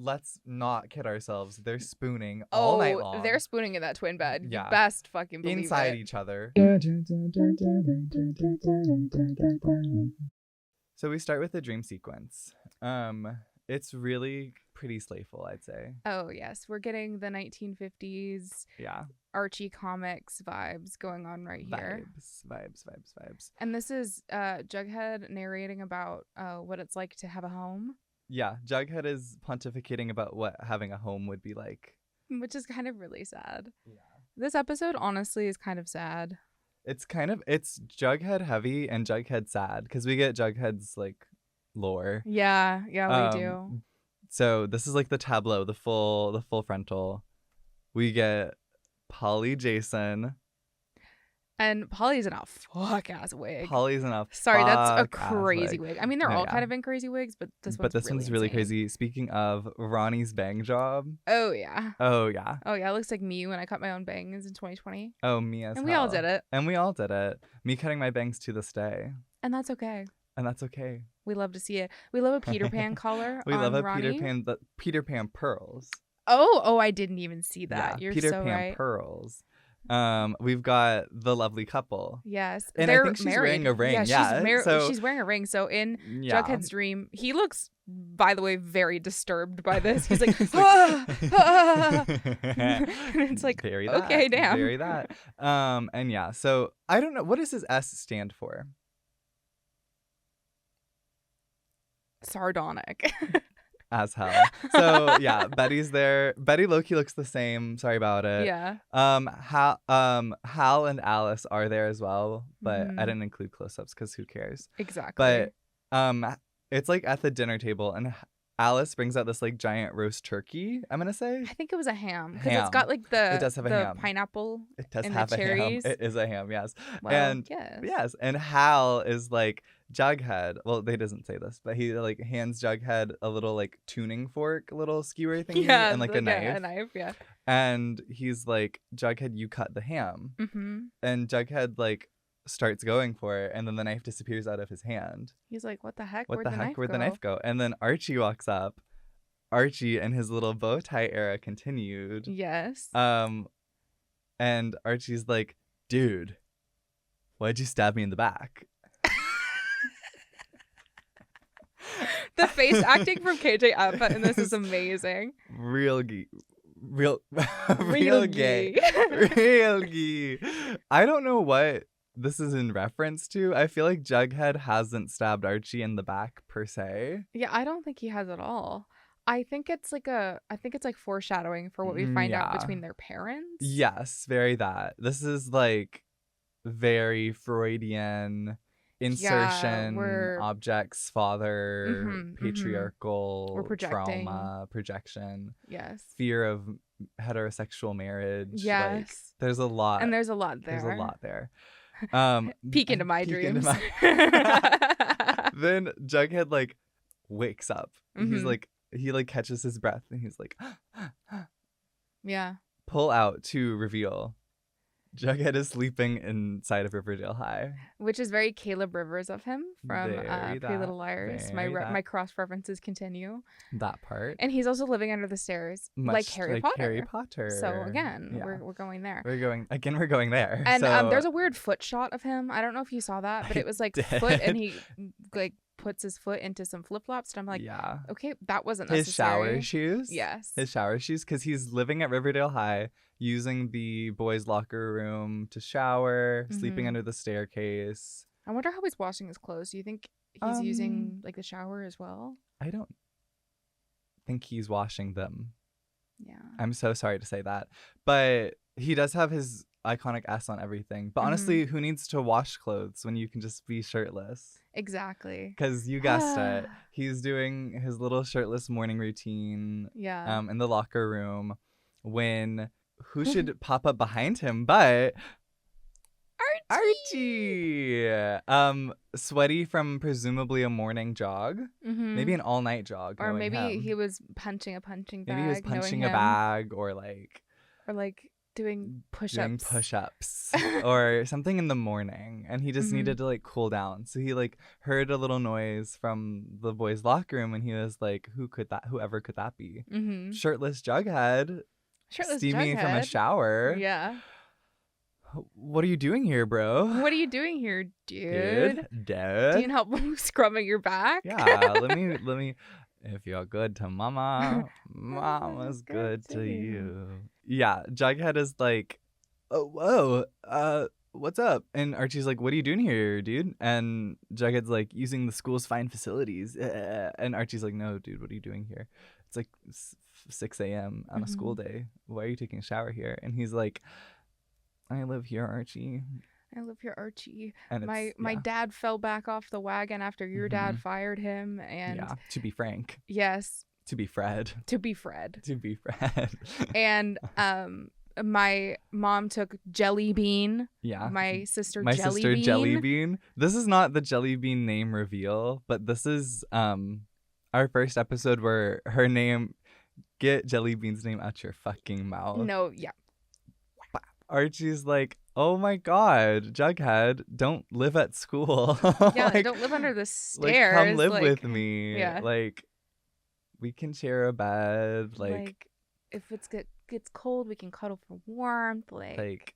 let's not kid ourselves. They're spooning all night long. They're spooning in that twin bed. Yeah. You best fucking believe inside it. each other. So we start with the dream sequence. It's really pretty slayful, I'd say. Oh, yes. We're getting the 1950s Yeah. Archie comics vibes going on right here. Vibes. And this is Jughead narrating about what it's like to have a home. Yeah, Jughead is pontificating about what having a home would be like. Which is kind of really sad. Yeah. This episode, honestly, is kind of sad. It's Jughead heavy and Jughead sad because we get Jughead's like lore. Yeah, we do. So this is like the tableau, the full frontal. We get Polly Jason. And Polly's in a fuck-ass wig. Sorry, that's a crazy wig. I mean, they're all kind of in crazy wigs, but this one's really insane. crazy. Speaking of Ronnie's bang job. Oh, yeah. It looks like me when I cut my own bangs in 2020. Oh, me as And hell. we all did it. Me cutting my bangs to this day. And that's okay. We love to see it. We love a Peter Pan collar. We love a Ronnie. Peter Pan pearls. Oh, I didn't even see that. Yeah, You're Peter so Pan right. pearls. We've got the lovely couple. Yes, and they're I think she's married. wearing a ring. She's wearing a ring. So in Jughead's dream, he looks, by the way, very disturbed by this. He's like, and it's like, Very okay, damn. Very that. And yeah, so I don't know, what does his S stand for? Sardonic. As hell. So yeah, Betty's there. Betty Loki looks the same. Sorry about it. Yeah. Hal and Alice are there as well, but I didn't include close-ups because who cares? Exactly. But it's like at the dinner table, and Alice brings out this like giant roast turkey. I'm gonna say. I think it was a ham because it's got like the it does have a ham. Pineapple. It does and have the a cherries. ham. It is a ham. Yes. Well, and yes. And Hal is like Jughead. Well, they doesn't say this, but he like hands Jughead a little like tuning fork, a little skewer thing, and like a knife. A knife, yeah. And he's like, Jughead, you cut the ham. Mm-hmm. And Jughead like starts going for it, and then the knife disappears out of his hand. He's like, what the heck? Where'd the knife go? And then Archie walks up. Archie and his little bow tie era continued. Yes. And Archie's like, dude, why'd you stab me in the back? The face acting from KJ Apa in this is amazing. Real gay. I don't know what this is in reference to. I feel like Jughead hasn't stabbed Archie in the back per se. Yeah, I don't think he has at all. I think it's like foreshadowing for what we find out between their parents. Yes, very that. This is like very Freudian insertion, objects, father, patriarchal trauma, projection. Yes. Fear of heterosexual marriage. Yes. Like, there's a lot. And there's a lot there. Peek into my dreams. Then Jughead like wakes up. Mm-hmm. He's like, he like catches his breath and he's like, yeah. Pull out to reveal Jughead is sleeping inside of Riverdale High, which is very Caleb Rivers of him from Pretty Little Liars. My cross references continue. That part. And he's also living under the stairs, like Harry Potter. So again, yeah. we're going there. We're going there. And so... there's a weird foot shot of him. I don't know if you saw that, but it was like foot, and he like puts his foot into some flip flops, and I'm like, yeah, okay, that wasn't necessary. His shower shoes. Yes, his shower shoes, because he's living at Riverdale High, using the boys' locker room to shower, sleeping under the staircase. I wonder how he's washing his clothes. Do you think he's using like the shower as well? I don't think he's washing them. Yeah. I'm so sorry to say that. But he does have his iconic S on everything. But honestly, who needs to wash clothes when you can just be shirtless? Exactly. Because you guessed it. He's doing his little shirtless morning routine in the locker room when... Who should pop up behind him but Archie. Sweaty from presumably a morning jog. Maybe an all-night jog. Or maybe he was punching a punching bag. Maybe he was punching a bag or like doing doing push-ups. push-ups or something in the morning, and he just needed to like cool down. So he like heard a little noise from the boys' locker room, and he was like, whoever could that be? Shirtless Jughead, steaming from a shower. Yeah. What are you doing here, bro? What are you doing here, dude? Dude? Do you need help scrubbing your back? Yeah, let me. If you're good to mama, mama's good to you. Yeah, Jughead is like, oh, whoa, what's up? And Archie's like, what are you doing here, dude? And Jughead's like, using the school's fine facilities. And Archie's like, no, dude, what are you doing here? It's like 6 a.m. on a school day. Why are you taking a shower here? And he's like, I live here, Archie. I live here, Archie. And my dad fell back off the wagon after your dad fired him. And yeah, to be frank. Yes. To be Fred. To be Fred. To be Fred. And my mom took Jelly Bean. Yeah. My sister Jelly Bean. This is not the Jelly Bean name reveal, but this is our first episode where her name, get Jelly Bean's name out your fucking mouth. No, yeah. Archie's like, oh my god, Jughead, don't live at school. Yeah, like, don't live under the stairs. Like, come live with me. Yeah. Like, we can share a bed. Like if it gets cold, we can cuddle for warmth. Like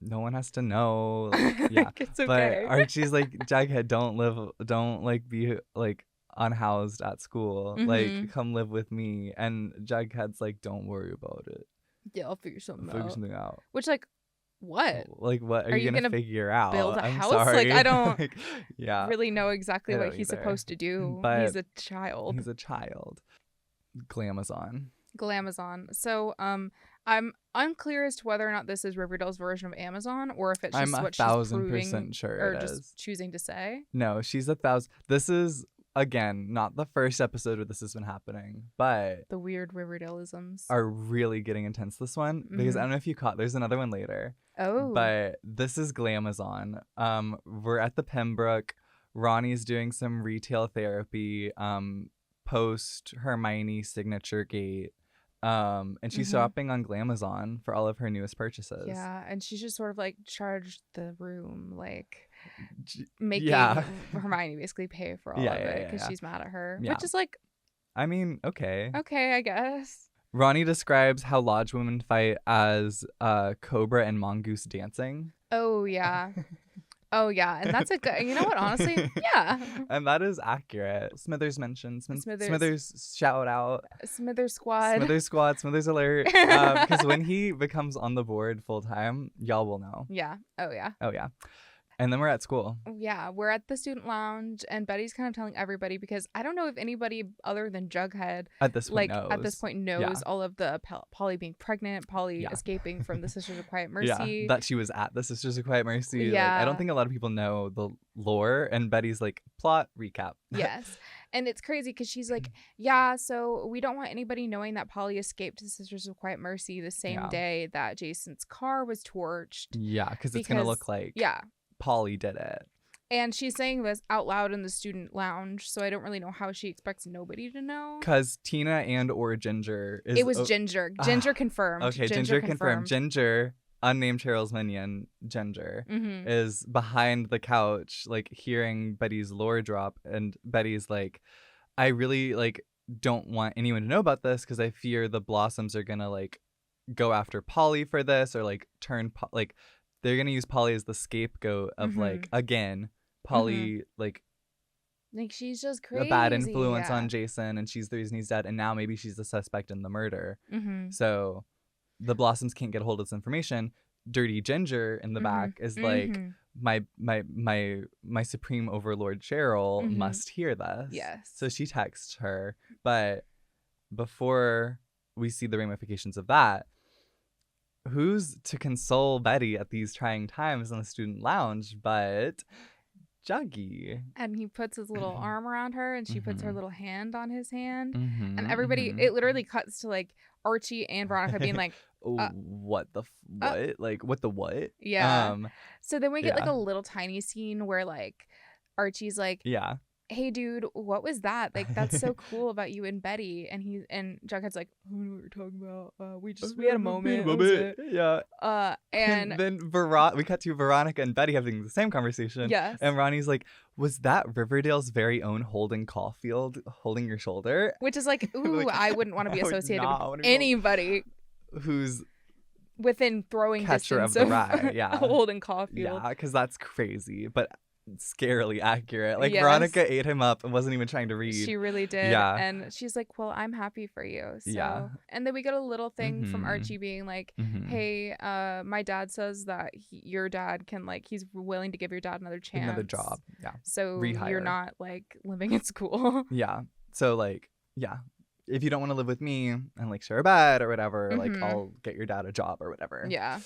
no one has to know. Like, yeah. It's okay. But Archie's like, Jughead, don't like be like unhoused at school. Like, come live with me. And Jughead's like, don't worry about it. Yeah, I'll figure something out. Which, like, what? Like, what are you gonna figure out? Build a I'm house? sorry. Like, I don't like, really know exactly what he's supposed to do. But he's a child. Glamazon. So, I'm unclear as to whether or not this is Riverdale's version of Amazon, or if it's just what she's proving 1,000% sure or it just is. choosing to say. No, she's 1,000. This is, again, not the first episode where this has been happening, but the weird Riverdaleisms are really getting intense this one, because I don't know if you caught, there's another one later. Oh. But this is Glamazon. We're at the Pembroke. Ronnie's doing some retail therapy post Hermione signature gate. And she's shopping on Glamazon for all of her newest purchases. Yeah, and she's just sort of like charged the room, like making Hermione basically pay for all of it because she's mad at her, which is like, I mean, okay, I guess. Ronnie describes how lodge women fight as Cobra and Mongoose dancing. Oh yeah. Oh yeah, and that's a good. You know what? Honestly, yeah. And that is accurate. Smithers mentioned. Smithers shout out. Smithers squad. Smithers alert. Because when he becomes on the board full time, y'all will know. Yeah. Oh yeah. And then we're at school. Yeah, we're at the student lounge, and Betty's kind of telling everybody, because I don't know if anybody other than Jughead at this point knows all of the Polly being pregnant, Polly escaping from the Sisters of Quiet Mercy. Yeah, that she was at the Sisters of Quiet Mercy. Yeah. Like, I don't think a lot of people know the lore, and Betty's like, plot recap. Yes. And it's crazy because she's like, yeah, so we don't want anybody knowing that Polly escaped the Sisters of Quiet Mercy the same day that Jason's car was torched. Yeah, because it's going to look like... Yeah. Polly did it. And she's saying this out loud in the student lounge, so I don't really know how she expects nobody to know. Because Tina and or Ginger is... It was Ginger. Ginger confirmed. Okay, Ginger confirmed. Ginger, unnamed Cheryl's minion, Ginger, is behind the couch, like, hearing Betty's lore drop, and Betty's like, I really, like, don't want anyone to know about this, because I fear the Blossoms are gonna, like, go after Polly for this, or, like, like... They're going to use Polly as the scapegoat of, like, again, Polly, like she's just crazy. A bad influence on Jason, and she's the reason he's dead, and now maybe she's the suspect in the murder. So the Blossoms can't get a hold of this information. Dirty Ginger in the back is like, my supreme overlord Cheryl must hear this. Yes. So she texts her. But before we see the ramifications of that, who's to console Betty at these trying times in the student lounge but Juggy? And he puts his little arm around her, and she puts her little hand on his hand. And everybody, it literally cuts to like Archie and Veronica being like, what the what? Like, what the what? Yeah. So then we get like a little tiny scene where like Archie's like, hey dude, what was that? Like, that's so cool about you and Betty. And Jughead's like, I don't know what you're talking about. We had a moment. That was it. Yeah. And then we cut to Veronica and Betty having the same conversation. Yes. And Ronnie's like, was that Riverdale's very own Holden Caulfield holding your shoulder? Which is like, ooh, Like, I wouldn't want to be I would associated not with wanna be anybody who's within throwing catcher distance of the rye. Yeah. Holden Caulfield. Yeah, because that's crazy, but scarily accurate. Like, Yes. Veronica ate him up and wasn't even trying to read. She really did. Yeah. And she's like, well, I'm happy for you. So. Yeah. And then we get a little thing from Mhm. Archie being like, Mhm. hey, my dad says that your dad can, like, he's willing to give your dad another chance. Another job. Yeah. So Rehire. you're not, like, living at school. Yeah. So, like, yeah. If you don't want to live with me and, like, share a bed or whatever, like, Mhm. I'll get your dad a job or whatever. Yeah.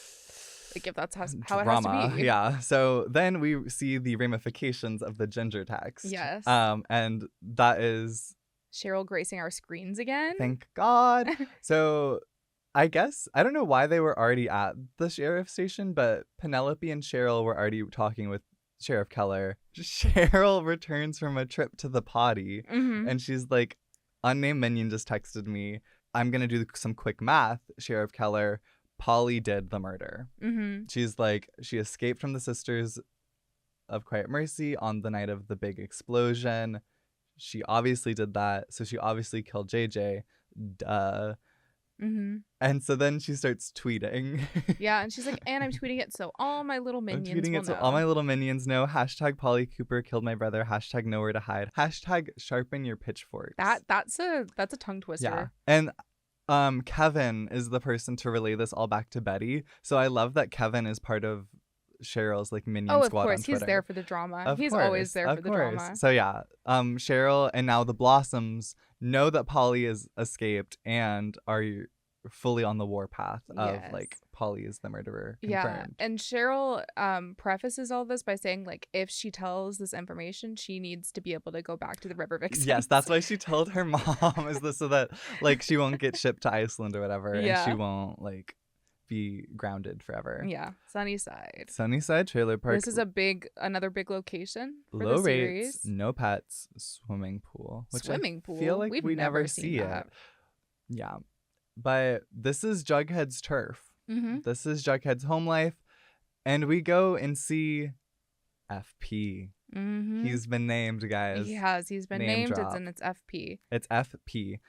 Like, if that's how it Drama. has to be. Yeah. So then we see the ramifications of the Ginger text. Yes. And that is, Cheryl gracing our screens again. thank God. So I guess, I don't know why they were already at the sheriff's station, but Penelope and Cheryl were already talking with Sheriff Keller. Cheryl returns from a trip to the potty, Mhm. and she's like, unnamed minion just texted me. I'm going to do some quick math, Sheriff Keller. Polly did the murder. Mhm. She's like, she escaped from the Sisters of Quiet Mercy on the night of the big explosion. She obviously did that. So she obviously killed JJ. Duh. Mhm. And so then she starts tweeting. Yeah, and she's like, and I'm tweeting it so all my little I'm minions tweeting will it so know. all my little minions know. Hashtag Polly Cooper killed my brother. Hashtag nowhere to hide. Hashtag sharpen your pitchforks. That's a tongue twister. Yeah. And Kevin is the person to relay this all back to Betty. So I love that Kevin is part of Cheryl's like minion Oh, of squad course, on he's Twitter. there for the drama. Of He's course, always there of for the course. drama. So yeah, Cheryl and now the Blossoms know that Polly is escaped and are fully on the warpath of Yes. like Polly is the murderer. Yeah, Confirmed. and Cheryl prefaces all this by saying like if she tells this information, she needs to be able to go back to the River Vixens. Yes, that's why she told her mom is this so that like she won't get shipped to Iceland or whatever, Yeah. and she won't like be grounded forever. Yeah, Sunnyside. Sunnyside Trailer Park. This is another big location for low the rates, series. no pets, swimming pool. Which Swimming I pool. feel like We've we never never seen see that. it. Yeah, but this is Jughead's turf. Mm-hmm. This is Jughead's home life, and we go and see FP. Mm-hmm. He's been named, guys. He has. He's been Name named. drop. And it's FP. It's FP.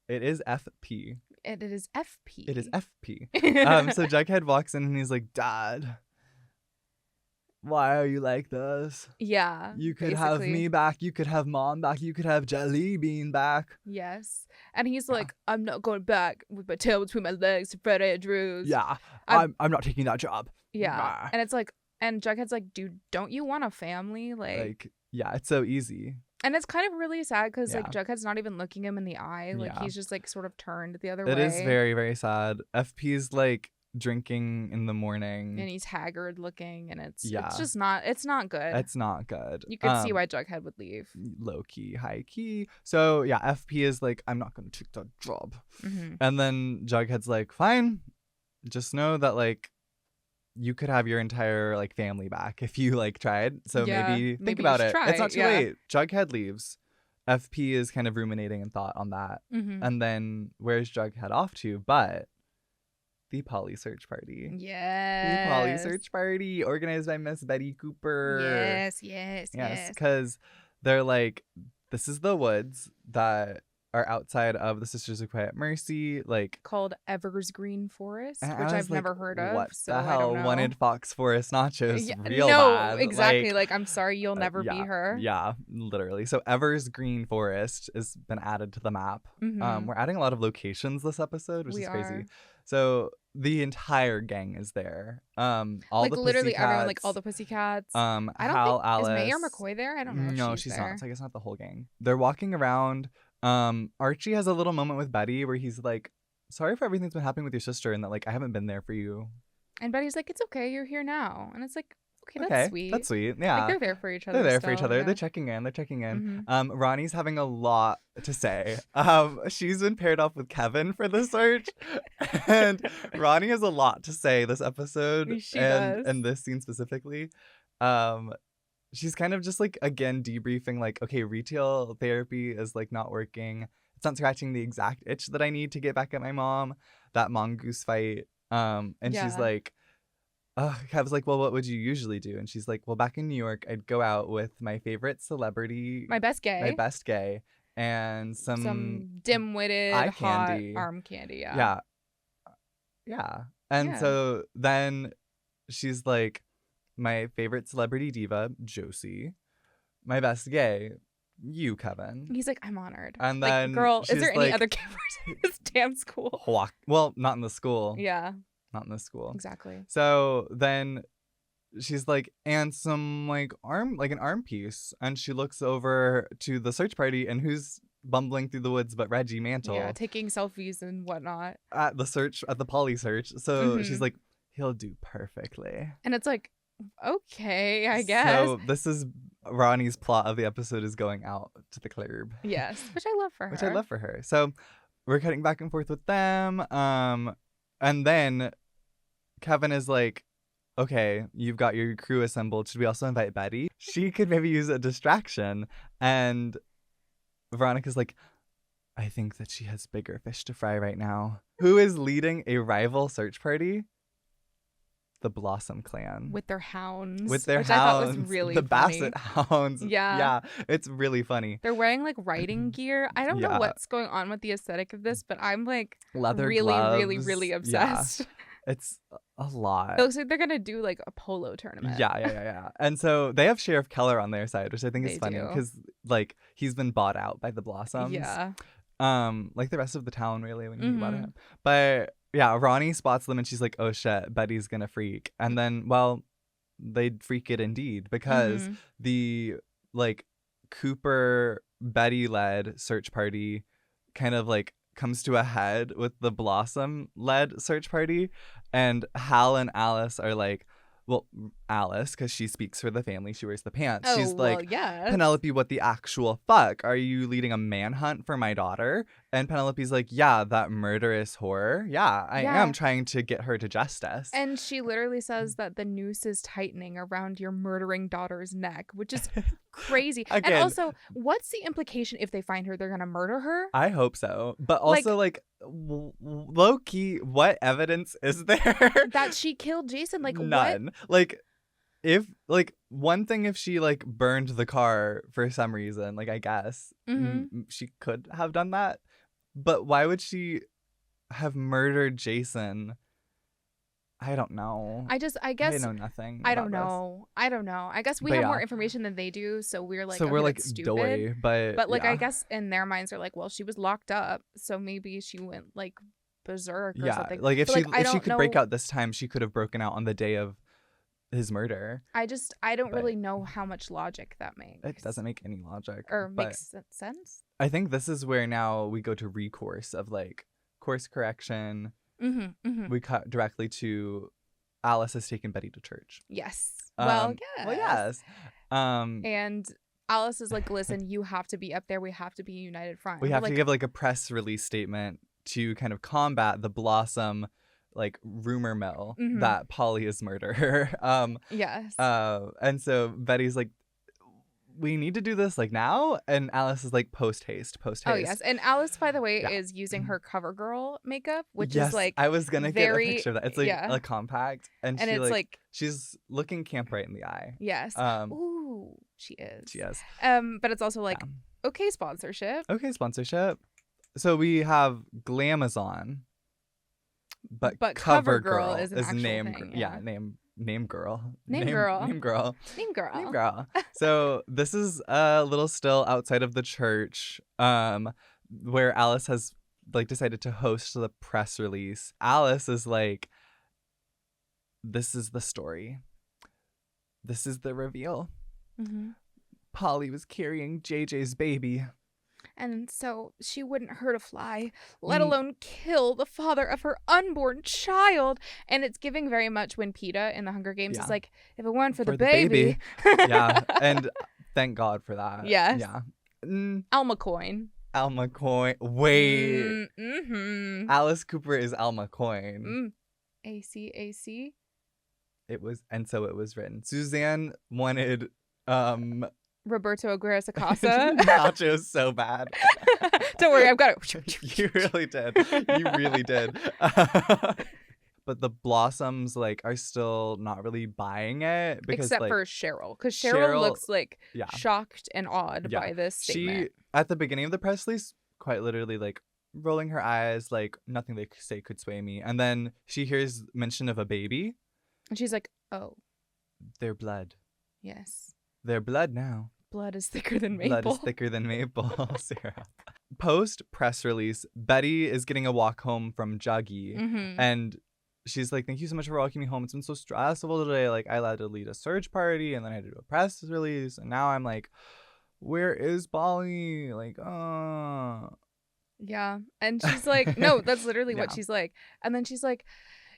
It is FP. It is FP. It is FP. So Jughead walks in and he's like, Dad, why are you like this? Yeah. You could have basically. me back. You could have Mom back. You could have Jelly Bean back. Yes. And he's like, I'm not going back with my tail between my legs to Fred Andrews. Yeah, I'm- I'm not taking that job. Yeah. Nah. And it's like, and Jughead's like, dude, don't you want a family? Like Yeah, it's so easy. and it's kind of really sad because like Yeah. Jughead's not even looking him in the eye. Like Yeah. he's just like sort of turned the other way. It is very, very sad. FP's like drinking in the morning. And he's haggard looking, and it's Yeah. just not. It's not good. It's not good. You can see why Jughead would leave. Low key, high key. So yeah, FP is like, I'm not gonna take that job. Mm-hmm. And then Jughead's like, fine. Just know that like you could have your entire like family back if you like tried. So Yeah, maybe think maybe you about should it. try, It's not too yeah. late. Jughead leaves. FP is kind of ruminating in thought on that. Mm-hmm. And then where's Jughead off to? But the Polly search party. Yes. The Polly search party organized by Miss Betty Cooper. Yes. Because they're like, this is the woods that are outside of the Sisters of Quiet Mercy. Like, Called Eversgreen Forest, and I which was I've like, never heard of. What so the I hell? don't know. Wanted Fox Forest nachos. Yeah, Real no, bad. exactly. Like, I'm sorry, you'll never yeah, be her. Yeah, literally. So Eversgreen Forest has been added to the map. Mhm. We're adding a lot of locations this episode, which We is crazy. are. So the entire gang is there. All Like the literally everyone, like Pussycats, all the Pussycats. I don't Hal, Alice. Is Mayor McCoy there? I don't know. No, if she's there. not. It's like it's not the whole gang. They're walking around. Archie has a little moment with Betty where he's like, sorry for everything's been happening with your sister and that like I haven't been there for you. And Betty's like, it's okay, you're here now. And it's like, okay, that's sweet. That's sweet. Yeah. Like they're there for each other. They're there for each still, other. yeah. They're checking in. They're checking in. Mhm. Ronnie's having a lot to say. She's been paired off with Kevin for the search, and Ronnie has a lot to say this episode She does. and this scene specifically. she's kind of just like, again, debriefing like, okay, retail therapy is like not working. It's not scratching the exact itch that I need to get back at my mom. That mongoose fight. And she's Yeah. like, Kev's like, well, what would you usually do? And she's like, well, back in New York, I'd go out with my favorite celebrity, My best gay, and some dim-witted eye hot candy. arm candy. Yeah. And so then she's like, my favorite celebrity diva, Josie. My best gay, you, Kevin. He's like, I'm honored. And like, then girl, is there any like, other campers in this damn school? Well, not in the school. Yeah. Not in the school. Exactly. So then she's like, and some like an arm piece. And she looks over to the search party, and who's bumbling through the woods but Reggie Mantle? Yeah, taking selfies and whatnot. At the poly search. So she's like, he'll do perfectly. And it's like, okay, I guess. So this is Ronnie's plot of the episode is going out to the club. Yes, which I love for her. So we're cutting back and forth with them. And then Kevin is like, okay, you've got your crew assembled. Should we also invite Betty? She could maybe use a distraction. And Veronica's like, I think that she has bigger fish to fry right now. Who is leading a rival search party? The Blossom Clan. With their hounds. Which I thought was really the funny. Basset hounds. Yeah. It's really funny. They're wearing like riding gear. I don't know what's going on with the aesthetic of this, but I'm like leather really, gloves. really, really obsessed. Yeah. It's a lot. It looks like they're going to do like a polo tournament. Yeah. And so they have Sheriff Keller on their side, which I think is They funny do. because like he's been bought out by the Blossoms. Yeah. Like the rest of the town, really, when you think about it. But yeah, Ronnie spots them and she's like, oh shit, Betty's gonna freak. And then, well, they'd freak it indeed because the like Cooper Betty led search party kind of like comes to a head with the Blossom led search party. And Hal and Alice are like, well, Alice, because she speaks for the family, she wears the pants. She's like, yeah. Penelope, what the actual fuck? Are you leading a manhunt for my daughter? And Penelope's like, yeah, that murderous whore. Yeah, I am trying to get her to justice. And she literally says that the noose is tightening around your murdering daughter's neck, which is crazy. Again, and also, what's the implication if they find her, they're going to murder her? I hope so. But also, like low key, what evidence is there that she killed Jason? Like, none. What? Like, if like one thing, if she like burned the car for some reason, like I guess she could have done that. But why would she have murdered Jason? I don't know. I guess I know nothing. I don't know. I guess we have more information than they do, so we're like, we're like stupid. Doughy, but like I guess in their minds they're like, well, she was locked up, so maybe she went like berserk or something. Like if she could break out this time, she could have broken out on the day of his murder. I don't really know how much logic that makes. It doesn't make any logic or makes sense. I think this is where now we go to recourse of like course correction. We cut directly to Alice has taken Betty to church. Yes. Yes. And Alice is like, listen, you have to be up there. We have to be a united front. We have to give like a press release statement to kind of combat the Blossom like rumor mill that Polly is murderer. Yes. And so Betty's like, we need to do this like now, and Alice is like post haste. Oh yes, and Alice, by the way, is using her CoverGirl makeup, which is like I was gonna get a picture of that. It's like a compact, and she it's like she's looking camp right in the eye. Yes. Ooh, she is. She is. But it's also like okay sponsorship. Okay sponsorship. So we have Glamazon, but CoverGirl is name. Thing, Name girl. So this is a little still outside of the church, where Alice has like decided to host the press release. Alice is like, this is the story. This is the reveal. Polly was carrying JJ's baby. And so she wouldn't hurt a fly, let alone kill the father of her unborn child. And it's giving very much when PETA in the Hunger Games is like, if it weren't for the baby. Yeah, and thank God for that. Yes. Yeah. Alma Coin. Wait. Alice Cooper is Alma Coin. ACAC. It was, and so it was written. Suzanne wanted Roberto Aguirre Sacasa. Nachos so bad. Don't worry, I've got it. You really did. You really did. But the Blossoms like are still not really buying it because except like, for Cheryl, because Cheryl looks like shocked and awed by this statement. She at the beginning of the press release quite literally like rolling her eyes like nothing they say could sway me, and then she hears mention of a baby and she's like, oh, their blood. Yes, their blood now. Blood is thicker than maple. Blood is thicker than maple syrup. Post press release, Betty is getting a walk home from Juggy, and she's like, thank you so much for walking me home. It's been so stressful today. Like, I had to lead a search party, and then I had to do a press release, and now I'm like, where is Polly? Like, yeah. And she's like, no, that's literally what she's like. And then she's like,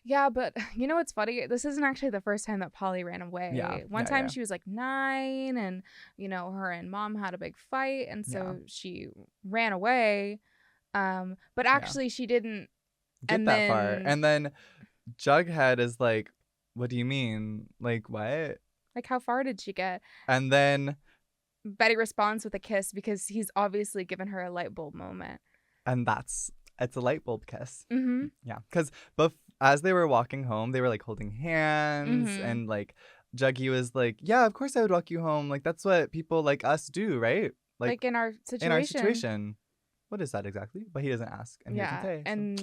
yeah, but you know what's funny? This isn't actually the first time that Polly ran away. Yeah. One time she was like 9, and, you know, her and Mom had a big fight, and so she ran away. But actually she didn't get that far. And then Jughead is like, what do you mean? Like, what? Like, how far did she get? And then Betty responds with a kiss because he's obviously given her a light bulb moment. And it's a light bulb kiss. Yeah, because as they were walking home, they were like holding hands, and like Juggy was like, yeah, of course I would walk you home. Like, that's what people like us do, right? Like in our situation. In our situation. What is that exactly? But he doesn't ask, and he doesn't say. And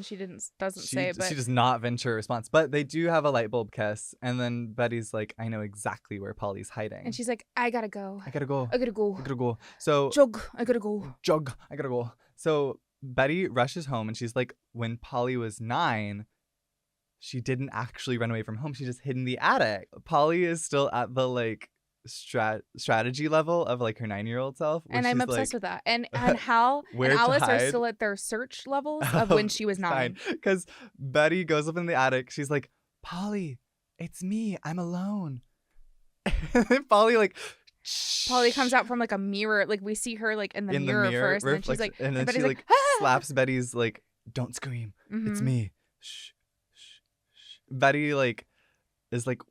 she doesn't say, but she does not venture a response. But they do have a light bulb kiss, and then Betty's like, I know exactly where Polly's hiding, and she's like, I gotta go. I gotta go. I gotta go. I gotta go. So Jug, I gotta go. Jug, I gotta go. So Betty rushes home, and she's like, when Polly was 9, she didn't actually run away from home. She just hid in the attic. Polly is still at the like strategy level of like her 9-year-old self, and I'm obsessed with that. And Hal and Alice are still at their search levels of when she was 9. Because Betty goes up in the attic. She's like, Polly, it's me. I'm alone. And Polly comes out from like a mirror. Like, we see her like in the mirror first, and then she's like, and then she like slaps Betty's like, don't scream. It's me. Shh, shh, shh. Betty like is like,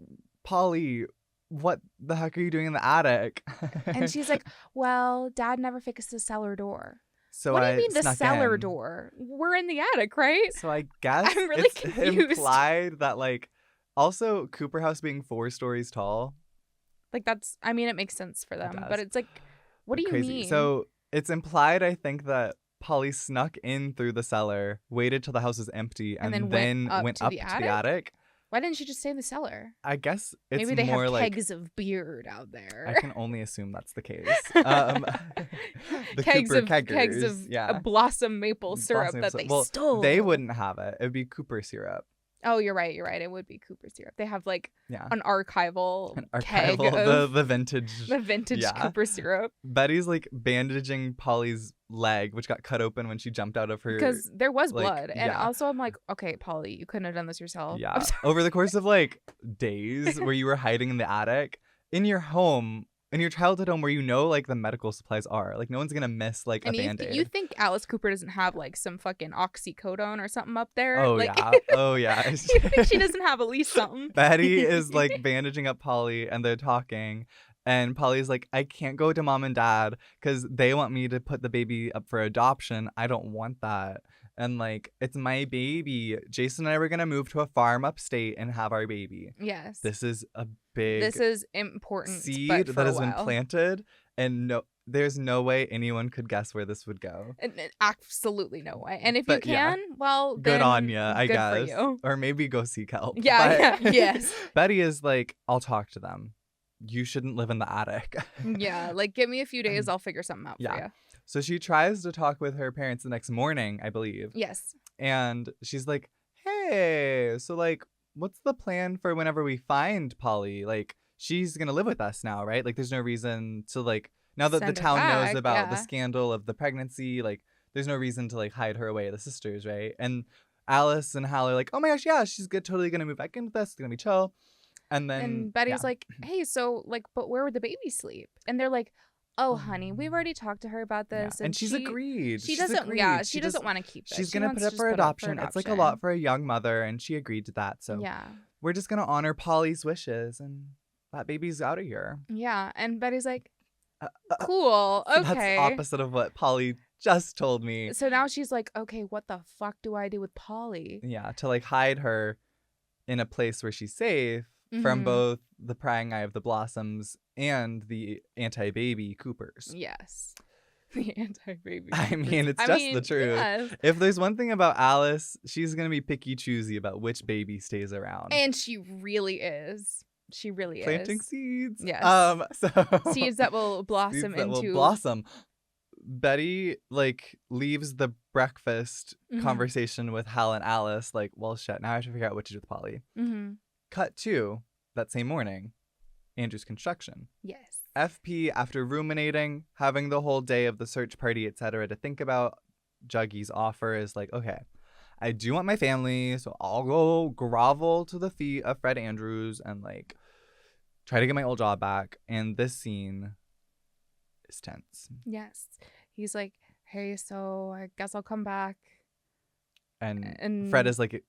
Polly, what the heck are you doing in the attic? And she's like, well, Dad never fixed the cellar door. So what do you mean the cellar door? We're in the attic, right? So I guess I'm really it's confused. Implied that like, also Cooper House being 4 stories tall. Like, that's, I mean, it makes sense for them, but it's like, what do you mean? So it's implied, I think, that Polly snuck in through the cellar, waited till the house was empty, and then went up to the attic. Why didn't she just stay in the cellar? I guess it's maybe they more have like kegs of beard out there. I can only assume that's the case. The kegs of blossom maple syrup that they stole. They wouldn't have it. It would be Cooper syrup. Oh, you're right. It would be Cooper syrup. They have like an archival keg of the vintage Cooper syrup. Betty's like bandaging Polly's leg, which got cut open when she jumped out of her, because there was blood. And also I'm like, okay, Polly, you couldn't have done this yourself. Yeah. Over the course of like days where you were hiding in the attic in your home, in your childhood home, where you know like the medical supplies are, like no one's gonna miss like a Band-Aid. You think Alice Cooper doesn't have like some fucking oxycodone or something up there? Oh, like, yeah. Oh yeah. You think she doesn't have at least something? Betty is like bandaging up Polly, and they're talking, and Polly's like, I can't go to Mom and Dad because they want me to put the baby up for adoption. I don't want that. And like, it's my baby. Jason and I were gonna move to a farm upstate and have our baby. Yes. This is important seed but for that has a been while. planted, and there's no way anyone could guess where this would go. Absolutely no way. And if you can, well, good then on you, I guess. For you. Or maybe go seek help. Yes. Betty is like, I'll talk to them. You shouldn't live in the attic. Yeah, like, give me a few days, I'll figure something out for you. So she tries to talk with her parents the next morning, I believe. Yes. And she's like, hey, so like, what's the plan for whenever we find Polly? Like, she's going to live with us now, right? Like, there's no reason to like, now that the town knows about the scandal of the pregnancy, like, there's no reason to like hide her away, the sisters, right? And Alice and Hal are like, oh my gosh, yeah, she's totally going to move back in with us. It's going to be chill. And Betty's like, hey, so like, but where would the baby sleep? And they're like, oh, honey, we've already talked to her about this. And she's agreed. She doesn't want to keep this. She's going to put up for adoption. It's like a lot for a young mother, and she agreed to that. So we're just going to honor Polly's wishes. And that baby's out of here. Yeah. And Betty's like, cool. Okay. That's opposite of what Polly just told me. So now she's like, okay, what the fuck do I do with Polly? Yeah, to like hide her in a place where she's safe from both the prying eye of the Blossoms and the anti-baby Coopers. Yes. The anti-baby. I mean, it's just the truth. Yes. If there's one thing about Alice, she's going to be picky choosy about which baby stays around. And she really is. She really Planting is. seeds. Yes. So seeds that will blossom seeds that will blossom. Betty like leaves the breakfast conversation with Hal and Alice like, well, shit, now I have to figure out what to do with Polly. Cut to that same morning, Andrew's construction. Yes. FP, after ruminating, having the whole day of the search party, etc., to think about, Juggy's offer is like, okay, I do want my family, so I'll go grovel to the feet of Fred Andrews and like try to get my old job back. And this scene is tense. Yes. He's like, hey, so I guess I'll come back. And Fred is like,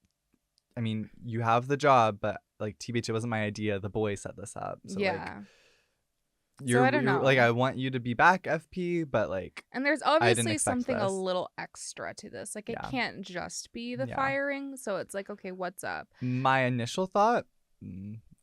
I mean, you have the job, but like TBH, it wasn't my idea. The boy set this up. So like, so I don't know. Like, I want you to be back, FP, but like, and there's obviously something a little extra to this. Like, it can't just be the firing. So it's like, okay, what's up? My initial thought,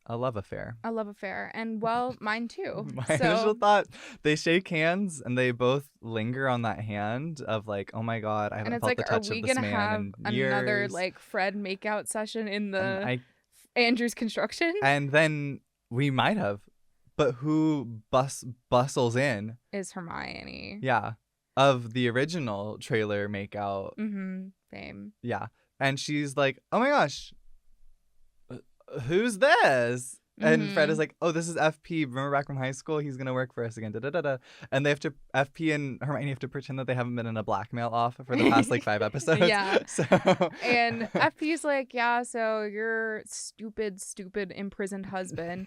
a love affair. A love affair. And well, mine too. My initial thought, they shake hands and they both linger on that hand of like, oh my God, I haven't felt the touch of this man in years. Are we gonna have another like Fred makeout session in the Andrew's construction? And then we might have. But who bustles in is Hermione. Yeah. Of the original trailer makeout. Fame. Yeah. And she's like, oh my gosh, who's this? And Fred is like, oh, this is FP. Remember back from high school? He's going to work for us again. And they have to, FP and Hermione have to pretend that they haven't been in a blackmail off for the past like 5 episodes. Yeah. So. And FP's like, yeah, so your stupid imprisoned husband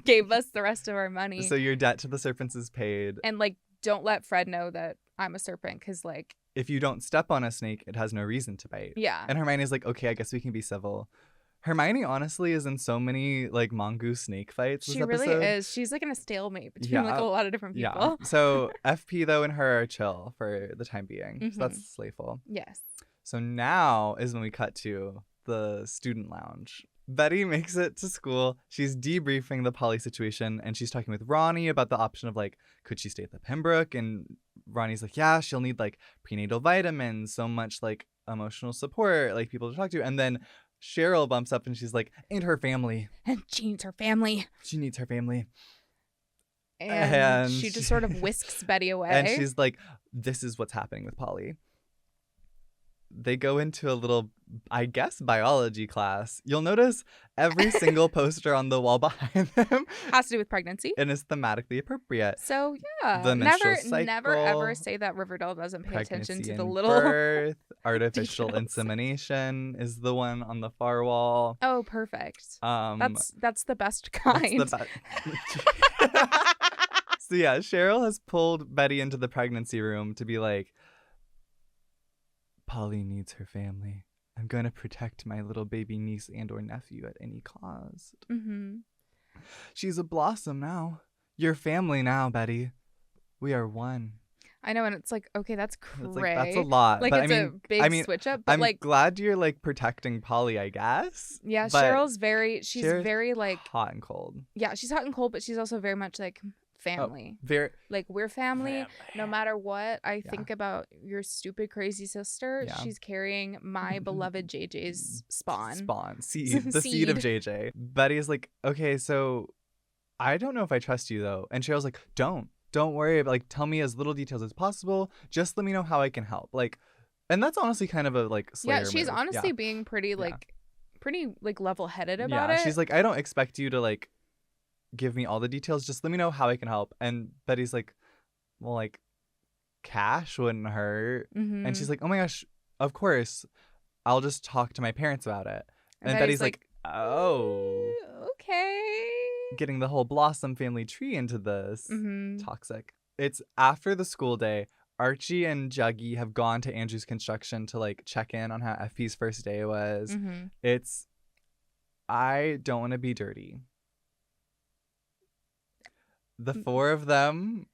gave us the rest of our money. So your debt to the serpents is paid. And like, don't let Fred know that I'm a serpent because like, if you don't step on a snake, it has no reason to bite. Yeah. And Hermione's like, okay, I guess we can be civil. Hermione honestly is in so many like mongoose snake fights. She really is. She's like in a stalemate between like a lot of different people. Yeah. So FP though and her are chill for the time being. So that's slayful. Yes. So now is when we cut to the student lounge. Betty makes it to school. She's debriefing the Polly situation and she's talking with Ronnie about the option of like, could she stay at the Pembroke? And Ronnie's like, yeah, she'll need like prenatal vitamins, so much like emotional support, like people to talk to. And then Cheryl bumps up and she's like, and her family. And she needs her family. She needs her family. And she just sort of whisks Betty away. And she's like, this is what's happening with Polly. They go into a little, I guess, biology class. You'll notice every single poster on the wall behind them has to do with pregnancy and is thematically appropriate. So yeah, the menstrual cycle, never ever say that Riverdale doesn't pay attention to the little birth. Artificial insemination is the one on the far wall. Oh, perfect. That's the best kind. That's the So yeah, Cheryl has pulled Betty into the pregnancy room to be like, Polly needs her family. I'm going to protect my little baby niece and or nephew at any cost. She's a blossom now. Your family now, Betty. We are one. I know, and it's like, okay, that's cray. Like, that's a lot. Like, but it's a big switch up. But I'm like, glad you're like protecting Polly, I guess. Yeah, Cheryl's she's very like hot and cold. Yeah, she's hot and cold, but she's also very much like family. Very like we're family. No matter what I think about your stupid crazy sister, she's carrying my beloved JJ's seed the seed of JJ. Betty's like, okay, so I don't know if I trust you though. And Cheryl's like, don't worry, but like tell me as little details as possible, just let me know how I can help. Like, and that's honestly kind of a like Slayer she's move. Honestly being pretty level-headed about it. She's like, I don't expect you to like give me all the details, just let me know how I can help. And Betty's like, well, like cash wouldn't hurt. And she's like, oh my gosh, of course, I'll just talk to my parents about it. And Betty's like, oh, okay, getting the whole Blossom family tree into this. Toxic. It's after the school day. Archie and Juggy have gone to Andrew's construction to like check in on how FP's first day was. I don't want to be dirty, The four of them.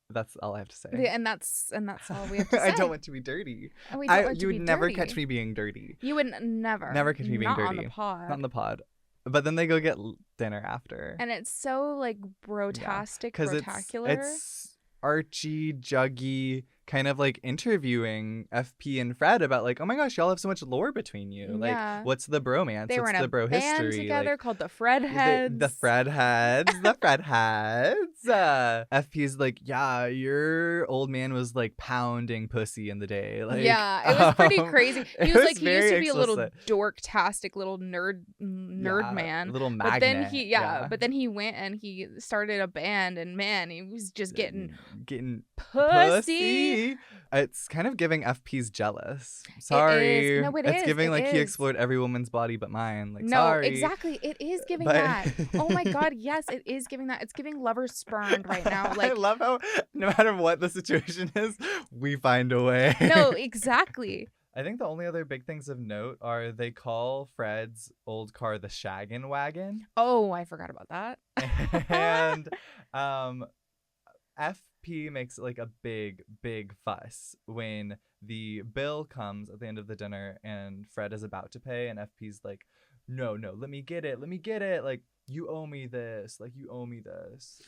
That's all I have to say. Yeah, and that's all we have to say. I don't want to be dirty. And we don't want You to would be never dirty. catch me being dirty. You would never catch me being dirty. Not on the pod. Not on the pod. But then they go get dinner after. And it's so like brotastic, brotacular. It's Archie, Juggy, kind of like interviewing FP and Fred about like, oh my gosh, y'all have so much lore between you. Yeah. Like, what's the bromance? They were in the a bro band history together like, called the Fred Heads. The Fred Heads. The Fred Heads. FP's like, yeah, your old man was like pounding pussy in the day. Like, yeah, it was pretty crazy. He was like, he used to be explicit. a little dork-tastic little nerd man. Little magnet. But then but then he went and he started a band, and man, he was just getting pussy. It's kind of giving FP's jealous. Sorry. It is. No, it's giving like he is. explored every woman's body but mine. Like, no, sorry. Exactly. It is giving that. Oh my God, yes, it is giving that. It's giving lovers spurned right now. Like, I love how no matter what the situation is, we find a way. No, exactly. I think the only other big things of note are they call Fred's old car the Shaggin' Wagon. Oh, I forgot about that. And FP makes like a big fuss when the bill comes at the end of the dinner and Fred is about to pay, and FP's like, no, let me get it. Like, you owe me this.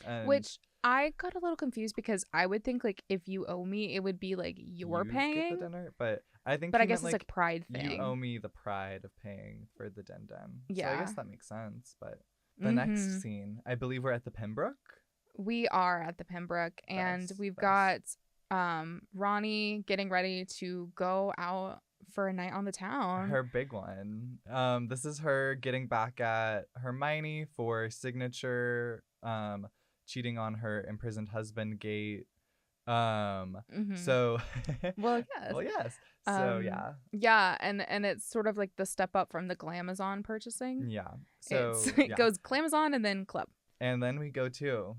And which I got a little confused because I would think like if you owe me, it would be like you're paying. Get the dinner, but I think. But I guess it's like pride thing. You owe me the pride of paying for the den. Yeah, so I guess that makes sense. But the next scene, I believe we're at the Pembroke. We are at the Pembroke, and we've got Ronnie getting ready to go out for a night on the town. Her big one. This is her getting back at Hermione for signature cheating on her imprisoned husband Gate. So well, yes. So yeah. Yeah, and it's sort of like the step up from the Glamazon purchasing. Yeah. So it goes Glamazon and then Club. And then we go to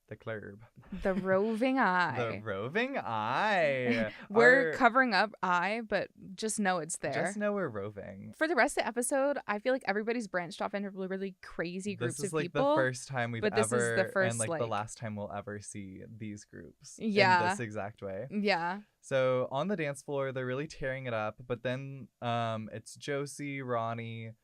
the club. The Roving Eye. The Roving Eye. We're covering up eye, but just know it's there. Just know we're roving. For the rest of the episode, I feel like everybody's branched off into really, really crazy groups of people. This is like the first time we've ever, this is the first, and like the last time we'll ever see these groups in this exact way. Yeah. So on the dance floor, they're really tearing it up, but then it's Josie, Ronnie,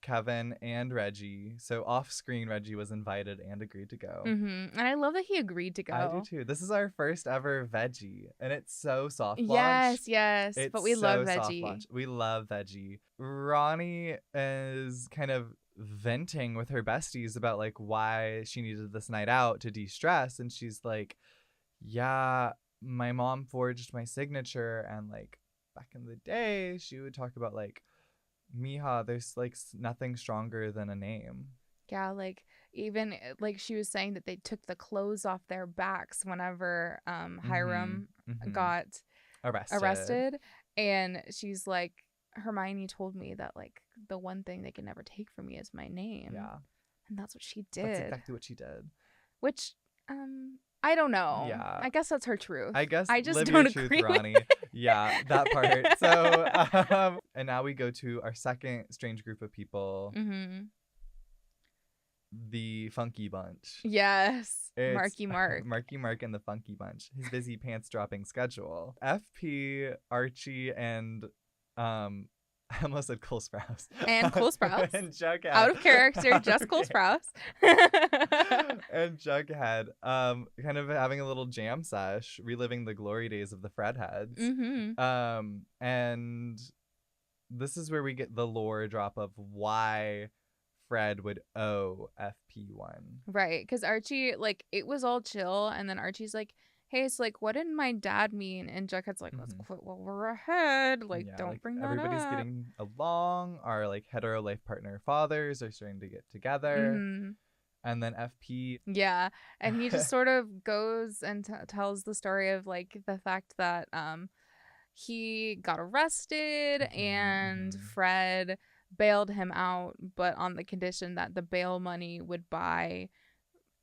Kevin, and Reggie. So off screen, Reggie was invited and agreed to go. And I love that he agreed to go. I do too. This is our first ever veggie, and it's so soft launch. Yes. But we love veggie. We love veggie. Ronnie is kind of venting with her besties about like why she needed this night out to de-stress, and she's like, yeah, my mom forged my signature, and like back in the day she would talk about like, Mija, there's like nothing stronger than a name. Yeah, like even like she was saying that they took the clothes off their backs whenever Hiram got arrested, and she's like, Hermione told me that like the one thing they can never take from me is my name. Yeah, and that's what she did. That's exactly what she did. Which I don't know. Yeah. I guess that's her truth. I guess I just live don't your agree truth, Ronnie. Yeah, that part. So, and now we go to our second strange group of people. The Funky Bunch. Yes. It's Marky Mark. Marky Mark and the Funky Bunch. His busy pants dropping schedule. FP, Archie, and I almost said Cole Sprouse. And Cole Sprouse. And Jughead. Out of character, just Cole Sprouse. And Jughead, kind of having a little jam sesh, reliving the glory days of the Fred Heads. And this is where we get the lore drop of why Fred would owe FP1. Right, because Archie, like, it was all chill, and then Archie's like, hey, it's like, what did my dad mean? And Jughead's like, let's quit while we're ahead. Like, don't like, bring that everybody's up. Getting along. Our, like, hetero life partner fathers are starting to get together. And then FP. Yeah, and he just sort of goes and tells the story of, like, the fact that he got arrested and Fred bailed him out, but on the condition that the bail money would buy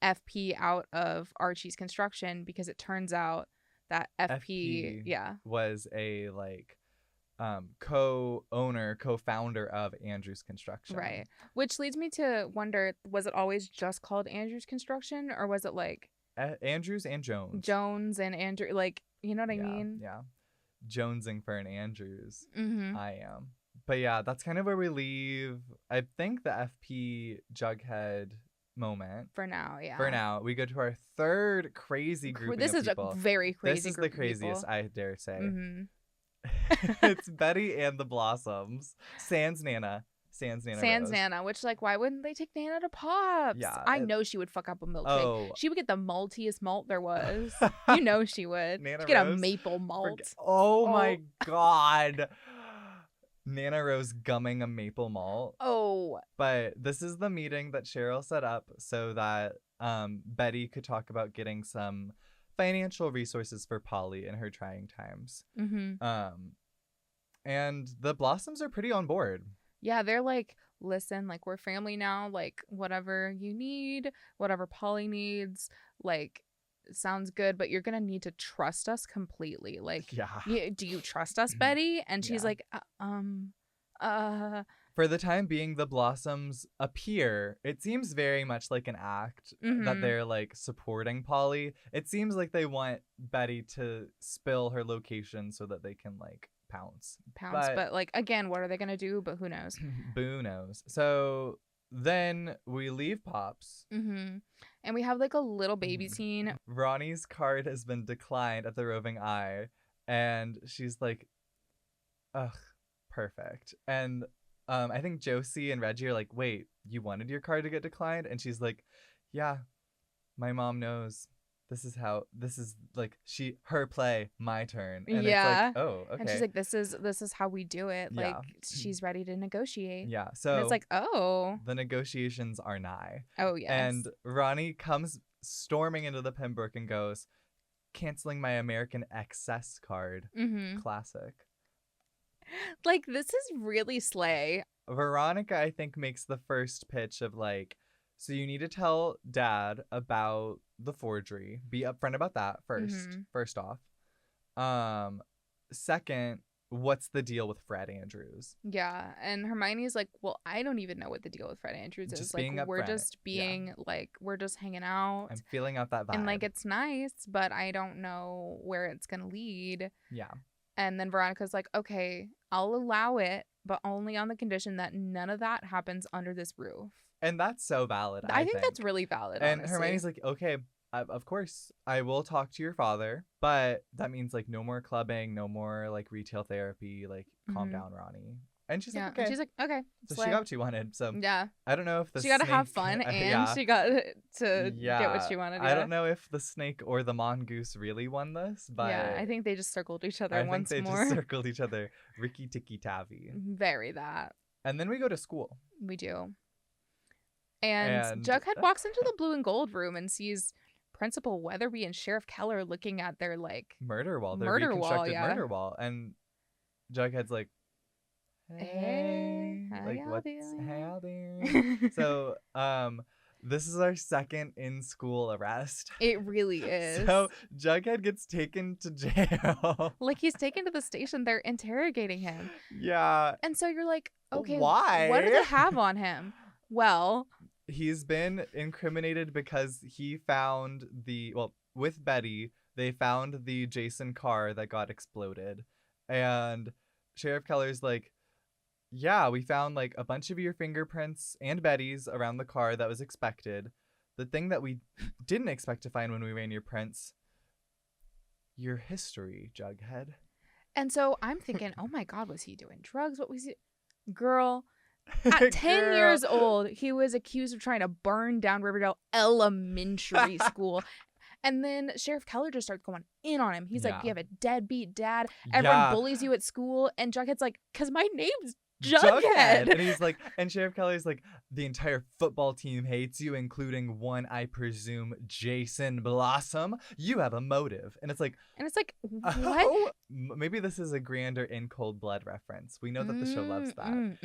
FP out of Archie's construction, because it turns out that FP was a like co-founder of Andrews Construction. Right. Which leads me to wonder, was it always just called Andrews Construction, or was it like Andrews and Jones? Jones and Andrew, like, you know what I mean? Yeah. Jonesing for an Andrews. Mm-hmm. I am. But yeah, that's kind of where we leave, I think, the FP Jughead moment. For now, yeah. For now. We go to our third crazy grouping This of is people. a very crazy This is group the craziest, of people. I dare say. Mm-hmm. It's Betty and the Blossoms. Sans Nana Rose. Nana, which, like, why wouldn't they take Nana to Pops? Yeah, I know she would fuck up a milkshake. Oh. She would get the maltiest malt there was. You know she would. Nana She'd get Rose? a maple malt. Oh my God. Nana Rose gumming a maple malt. Oh. But this is the meeting that Cheryl set up so that Betty could talk about getting some financial resources for Polly in her trying times. Mm-hmm. And the Blossoms are pretty on board. Yeah, they're like, listen, like, we're family now. Like, whatever you need, whatever Polly needs, like, sounds good, but you're gonna need to trust us completely. Like, do you trust us, Betty? And she's like, For the time being, the Blossoms appear, it seems very much like an act that they're like supporting Polly. It seems like they want Betty to spill her location so that they can like pounce. But like, again, what are they gonna do? But who knows? Boo knows. So then we leave Pops. And we have like a little baby scene. Ronnie's card has been declined at the Roving Eye, and she's like, ugh, perfect. And I think Josie and Reggie are like, wait, you wanted your card to get declined? And she's like, yeah, my mom knows. This is like her play, my turn. And it's like, oh, okay. And she's like, this is how we do it. Like, she's ready to negotiate. Yeah. So and it's like, oh, the negotiations are nigh. Oh, yes. And Ronnie comes storming into the Pembroke and goes, canceling my American Excess card. Classic. Like, this is really slay. Veronica, I think, makes the first pitch of like, so you need to tell Dad about the forgery. Be upfront about that first off. Second, what's the deal with Fred Andrews? Yeah, and Hermione's like, well, I don't even know what the deal with Fred Andrews is. Like, we're just being like, we're just hanging out. I'm feeling out that vibe. And like, it's nice, but I don't know where it's gonna lead. Yeah. And then Veronica's like, okay, I'll allow it, but only on the condition that none of that happens under this roof. And that's so valid. I think that's really valid. And honestly. Hermione's like, okay, of course, I will talk to your father, but that means like no more clubbing, no more like retail therapy. Like, calm down, Ronnie. And she's like, okay. And she's like, okay. So she got what she wanted. So yeah, I don't know if she got to have fun and she got to get what she wanted. I don't know if the snake or the mongoose really won this, but yeah, I think they just circled each other once more. I think they just circled each other. Ricky Tikki Tavi. Very that. And then we go to school. We do. And Jughead walks into the blue and gold room and sees Principal Weatherby and Sheriff Keller looking at their like murder wall, their reconstructed murder wall, and Jughead's like, hey, like what's happening? So this is our second in school arrest. It really is. So Jughead gets taken to jail. Like, he's taken to the station. They're interrogating him. Yeah. And so you're like, okay, why? What do they have on him? Well, he's been incriminated because he found with Betty, they found the Jason car that got exploded. And Sheriff Keller's like, yeah, we found like a bunch of your fingerprints and Betty's around the car that was expected. The thing that we didn't expect to find when we ran your prints, your history, Jughead. And so I'm thinking, oh my God, was he doing drugs? What was he? Girl, at 10 years old, he was accused of trying to burn down Riverdale Elementary School. And then Sheriff Keller just starts going in on him. He's like, you have a deadbeat dad. Everyone bullies you at school. And Jughead's like, because my name's Jughead. And he's like, and Sheriff Kelly's like, the entire football team hates you, including one, I presume, Jason Blossom. You have a motive. And it's like, what? Oh, maybe this is a grander In Cold Blood reference. We know that the show loves that.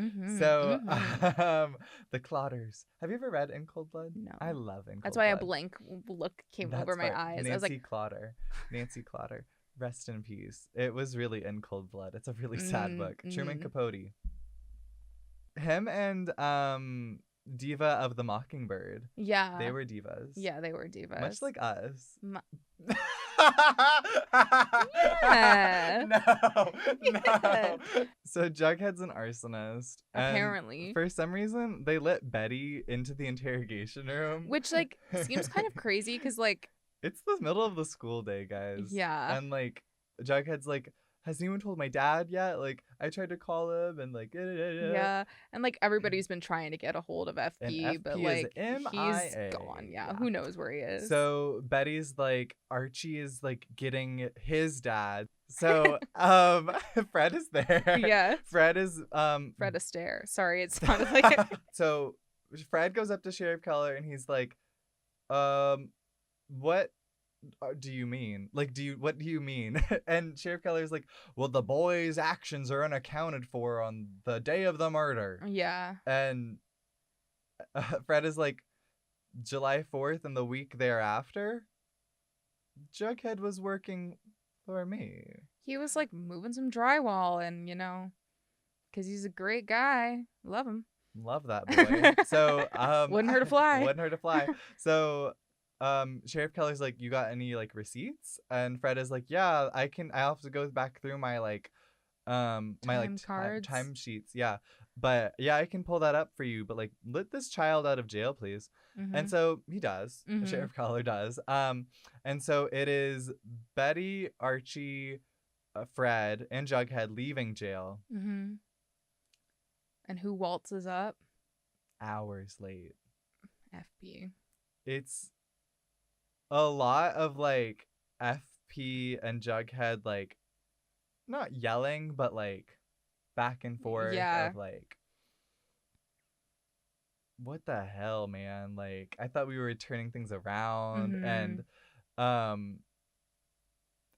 The Clotters. Have you ever read In Cold Blood? No. I love In Cold Blood. That's why a blank look came over my eyes. Nancy I was like, Nancy Clotter. Rest in peace. It was really in cold blood. It's a really sad book. Truman Capote. Him and Diva of the Mockingbird. Yeah. They were divas. Yeah, they were divas. Much like us. Yeah. No. Yeah. So Jughead's an arsonist. Apparently. For some reason, they let Betty into the interrogation room. Which, like, seems kind of crazy because, like... It's the middle of the school day, guys. Yeah. And, like, Jughead's like, has anyone told my dad yet? Like, I tried to call him and, like... Yeah. And, like, everybody's been trying to get a hold of FP, but, like, he's gone. Yeah. Who knows where he is. So Betty's like, Archie is, like, getting his dad. So, Fred is there. Yeah. Fred is, Fred Astaire. Sorry, it sounded like it. So, Fred goes up to Sheriff Keller and he's like, what do you mean? Like, what do you mean? And Sheriff Keller's like, well, the boy's actions are unaccounted for on the day of the murder. Yeah. And Fred is like, July 4th and the week thereafter, Jughead was working for me. He was, like, moving some drywall and, you know, because he's a great guy. Love him. Love that boy. So, wouldn't hurt to fly. Wouldn't hurt to fly. So, Sheriff Keller's like, you got any, like, receipts? And Fred is like, yeah, I'll have to go back through my, like, cards. time sheets. Yeah. But yeah, I can pull that up for you, but, like, let this child out of jail, please. Mm-hmm. And so he does. Mm-hmm. Sheriff Keller does. And so it is Betty, Archie, Fred, and Jughead leaving jail. Mm-hmm. And who waltzes up? Hours late. FP. It's a lot of, like, FP and Jughead, like, not yelling, but, like, back and forth of, like, what the hell, man? Like, I thought we were turning things around. Mm-hmm. And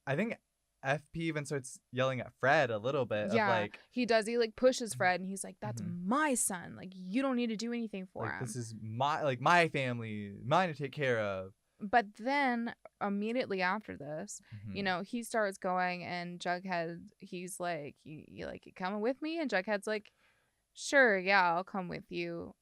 I think FP even starts yelling at Fred a little bit. Yeah, of, like, he does. He, like, pushes Fred and he's like, that's my son. Like, you don't need to do anything for him. This is my family, mine to take care of. But then immediately after this, you know, he starts going and Jughead, he's like, you coming with me? And Jughead's like, sure, yeah, I'll come with you.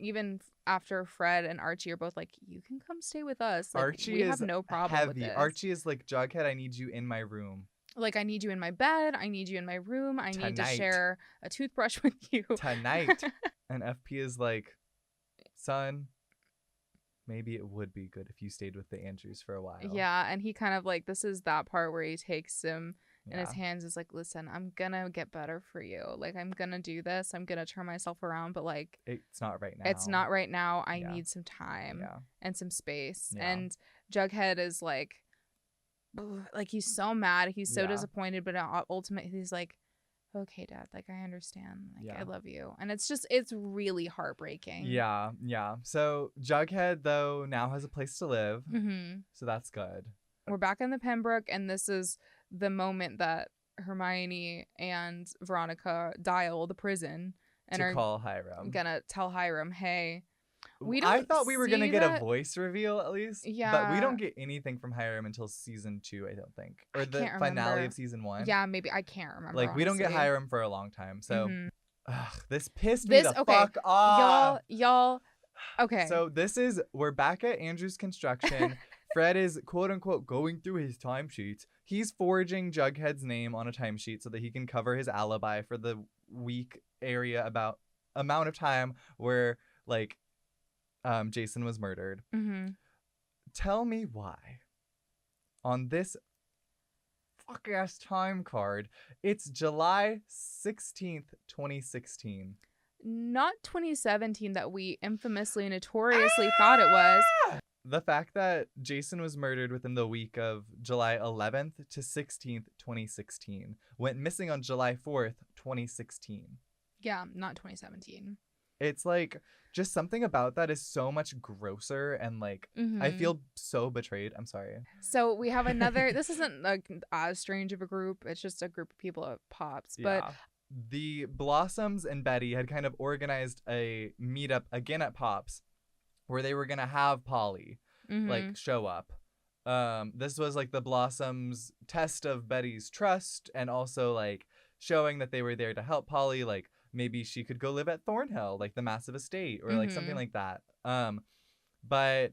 Even after Fred and Archie are both like, you can come stay with us. Like, Archie we have is no problem heavy. with this. Archie is like, Jughead, I need you in my room. Like, I need you in my bed. I need you in my room. I need to share a toothbrush with you. Tonight. And FP is like, son, maybe it would be good if you stayed with the Andrews for a while. Yeah, and he kind of, like, this is that part where he takes him in his hands, is like, listen, I'm gonna get better for you. Like, I'm gonna do this. I'm gonna turn myself around, but, like, it's not right now. It's not right now. I need some time and some space. Yeah. And Jughead is like, he's so mad. He's so disappointed, but ultimately he's like, okay, Dad, like, I understand. Like, I love you. And it's really heartbreaking. Yeah. So Jughead, though, now has a place to live. Mm-hmm. So that's good. We're back in the Pembroke, and this is the moment that Hermione and Veronica dial the prison and are call Hiram. Gonna tell Hiram, hey, I thought we were gonna get a voice reveal at least. Yeah. But we don't get anything from Hiram until season 2, I don't think. Or the finale of season 1. Yeah, maybe. I can't remember. Like, we don't get honestly. Hiram for a long time. So this pissed me the fuck off. Y'all okay. So we're back at Andrew's construction. Fred is quote unquote going through his timesheets. He's forging Jughead's name on a timesheet so that he can cover his alibi for the week amount of time where, like, Jason was murdered. Mm-hmm. Tell me why on this fuck ass time card it's July 16th, 2016. Not 2017 that we infamously, notoriously thought it was. The fact that Jason was murdered within the week of July 11th to 16th, 2016. Went missing on July 4th, 2016. Yeah, not 2017. It's like, just something about that is so much grosser and, like, I feel so betrayed. I'm sorry. So we have another, this isn't, like, as strange of a group. It's just a group of people at Pops. But the Blossoms and Betty had kind of organized a meetup again at Pops where they were going to have Polly, like, show up. this was like the Blossoms' test of Betty's trust, and also like showing that they were there to help Polly. Like maybe she could go live at Thornhill, like the massive estate, or like something like that. But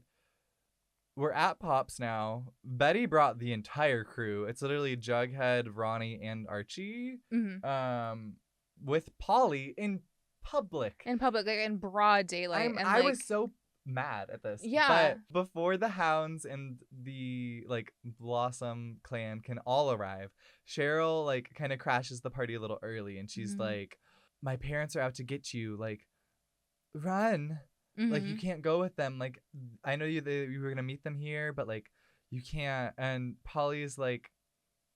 we're at Pops now. Betty brought the entire crew. It's literally Jughead, Ronnie, and Archie. With Polly in public. Like in broad daylight. I was so mad at this. Yeah. But before the hounds and the like Blossom clan can all arrive, Cheryl like kind of crashes the party a little early, and she's like, "My parents are out to get you. Like, run." Like, you can't go with them. Like, I know you were going to meet them here, but, like, you can't. And Polly's like,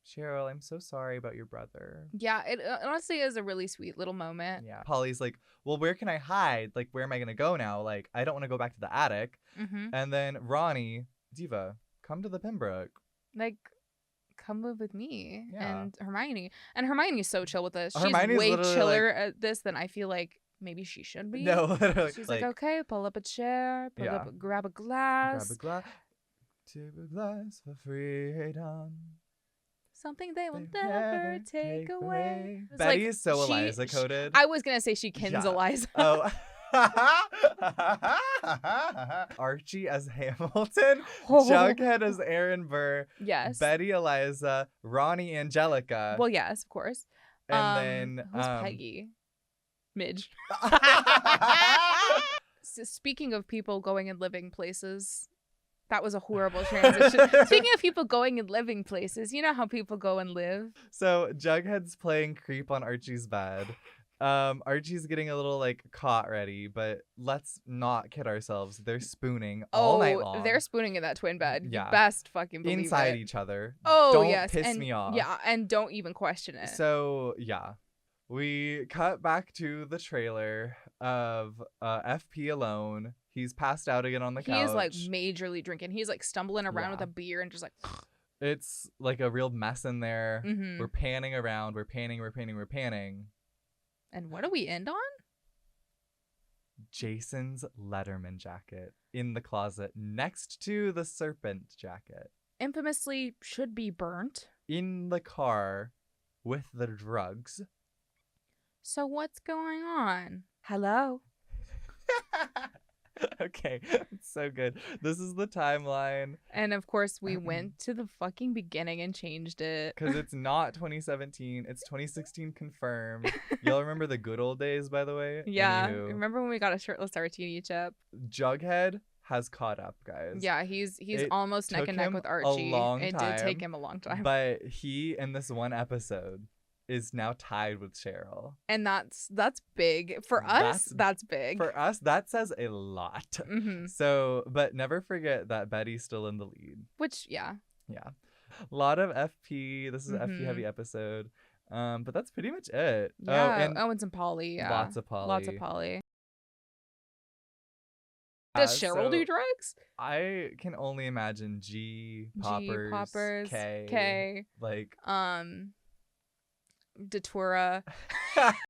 Cheryl, I'm so sorry about your brother. Yeah, it honestly is a really sweet little moment. Yeah. Polly's like, well, where can I hide? Like, where am I going to go now? Like, I don't want to go back to the attic. And then Ronnie, Diva, come to the Pembroke. Like, come live with me. And Hermione. And Hermione's so chill with this. She's Hermione's way chiller at this than I feel like maybe she should be. No, literally. She's like, okay, pull up a chair, grab a glass. Take a glass for freedom. Something they will never take away. Betty is so Eliza coded. I was going to say she kins Eliza. Oh. Archie as Hamilton, Jughead as Aaron Burr, yes, Betty Eliza, Ronnie Angelica. Well, yes, of course. And then who's Peggy? Midge. So speaking of people going and living places, that was a horrible transition. Speaking of people going and living places, you know how people go and live. So Jughead's playing creep on Archie's bed. Archie's getting a little like caught ready, but let's not kid ourselves. They're spooning all night long. They're spooning in that twin bed. Yeah. You best fucking believe inside it. each other. Oh, don't yes. piss me off. Yeah, and don't even question it. So yeah. We cut back to the trailer of FP alone. He's passed out again on the couch. He is like majorly drinking. He's like stumbling around with a beer and just like. It's like a real mess in there. We're panning around. We're panning. And what do we end on? Jason's Letterman jacket in the closet next to the serpent jacket. Infamously should be burnt. In the car with the drugs. So what's going on? Hello? Okay, it's so good. This is the timeline. And of course, we went to the fucking beginning and changed it. Because it's not 2017. It's 2016 confirmed. Y'all remember the good old days, by the way? Yeah. Anywho, remember when we got a shirtless Archie chip? Jughead has caught up, guys. Yeah, he's almost neck and neck with Archie. It did take him a long time. But he, in this one episode, is now tied with Cheryl. And that's big. For us, that's big. For us, that says a lot. So, but never forget that Betty's still in the lead. Which, yeah. Yeah. A lot of FP. This is an FP heavy episode. But that's pretty much it. Yeah. And some Polly. Yeah. Lots of Polly. Does Cheryl do drugs? I can only imagine G poppers, K. Like, Datura.